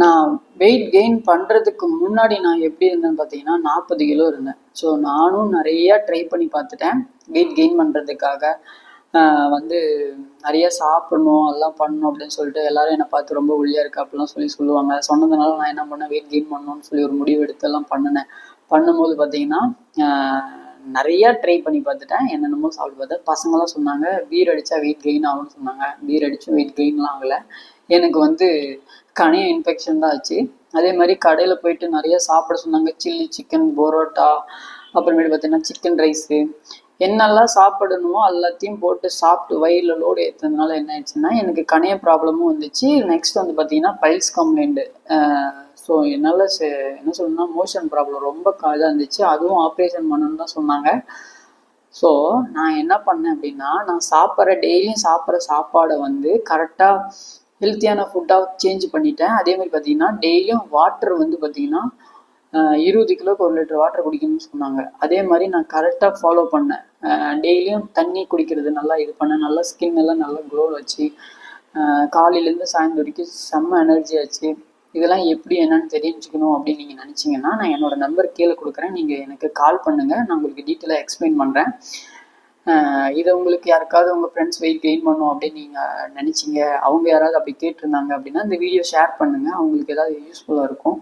நான் weight gain பண்ணுறதுக்கு முன்னாடி நான் எப்படி இருந்தேன்னு பார்த்தீங்கன்னா 40 கிலோ இருந்தேன். ஸோ நானும் நிறையா ட்ரை பண்ணி பார்த்துட்டேன் வெயிட் கெயின் பண்ணுறதுக்காக. வந்து நிறைய சாப்பிடணும் அதெல்லாம் பண்ணணும் அப்படின்னு சொல்லிட்டு எல்லாரும் என்னை பார்த்து ரொம்ப ஒல்லியாக இருக்கு அப்படிலாம் சொல்லுவாங்க. சொன்னதுனால நான் என்ன பண்ணேன், வெயிட் கெயின் பண்ணணும்னு சொல்லி ஒரு முடிவு எடுத்து எல்லாம் பண்ணினேன். பண்ணும்போது பார்த்தீங்கன்னா நிறையா ட்ரை பண்ணி பார்த்துட்டேன், என்னென்னமோ சாப்பிட்டு பார்த்தேன். பசங்களாம் சொன்னாங்க பீர் அடித்தா வெயிட் கெயின் ஆகும்னு சொன்னாங்க. பீர் அடித்தும் வெயிட் கெயின்லாம் ஆகலை. எனக்கு வந்து கணைய இன்ஃபெக்ஷன் தான் ஆச்சு. அதே மாதிரி கடையில் போயிட்டு நிறைய சாப்பிட சொன்னாங்க. சில்லி சிக்கன், பரோட்டா, அப்புறமேட்டு பார்த்தீங்கன்னா சிக்கன் ரைஸு, என்னெல்லாம் சாப்பிடணுமோ எல்லாத்தையும் போட்டு சாப்பிட்டு வயிறில் லோடு ஏற்றுறதுனால என்ன ஆயிடுச்சுன்னா எனக்கு கணைய ப்ராப்ளமும் வந்துச்சு. நெக்ஸ்ட் வந்து பார்த்தீங்கன்னா பைல்ஸ் கம்ப்ளைண்ட்டு. ஸோ என்னால் என்ன சொல்லணும்னா மோஷன் ப்ராப்ளம் ரொம்ப இதாக இருந்துச்சு. அதுவும் ஆப்ரேஷன் பண்ணணுன்னு தான் சொன்னாங்க. ஸோ நான் என்ன பண்ணேன் அப்படின்னா, நான் டெய்லியும் சாப்பிட்ற சாப்பாடை வந்து கரெக்டாக ஹெல்த்தியான ஃபுட்டாக சேஞ்ச் பண்ணிட்டேன். அதே மாதிரி பார்த்தீங்கன்னா டெய்லியும் வாட்டர் வந்து பார்த்தீங்கன்னா 20 கிலோக்கு 1 லிட்டர் வாட்டர் குடிக்கணும்னு சொன்னாங்க. அதே மாதிரி நான் கரெக்டாக ஃபாலோ பண்ணேன். டெய்லியும் தண்ணி குடிக்கிறது நல்லா இது பண்ணேன். நல்லா ஸ்கின் எல்லாம் நல்லா க்ளோ வச்சு காலையிலேருந்து சாயந்தரம் வரைக்கும் செம்ம எனர்ஜி ஆச்சு. இதெல்லாம் எப்படி என்னன்னு தெரிஞ்சுக்கணும் அப்படின்னு நீங்கள் நினச்சிங்கன்னா நான் என்னோடய நம்பர் கீழே கொடுக்குறேன். நீங்கள் எனக்கு கால் பண்ணுங்கள், நான் உங்களுக்கு டீட்டெயிலாக எக்ஸ்பிளைன் பண்ணுறேன். இதை உங்களுக்கு யாருக்காவது உங்கள் ஃப்ரெண்ட்ஸ் வெயிட் கெயின் பண்ணும் அப்படின்னு நீங்கள் நினச்சிங்க, அவங்க யாராவது அப்படி கேட்டிருந்தாங்க அப்படின்னா இந்த வீடியோ ஷேர் பண்ணுங்கள், அவங்களுக்கு ஏதாவது யூஸ்ஃபுல்லாக இருக்கும்.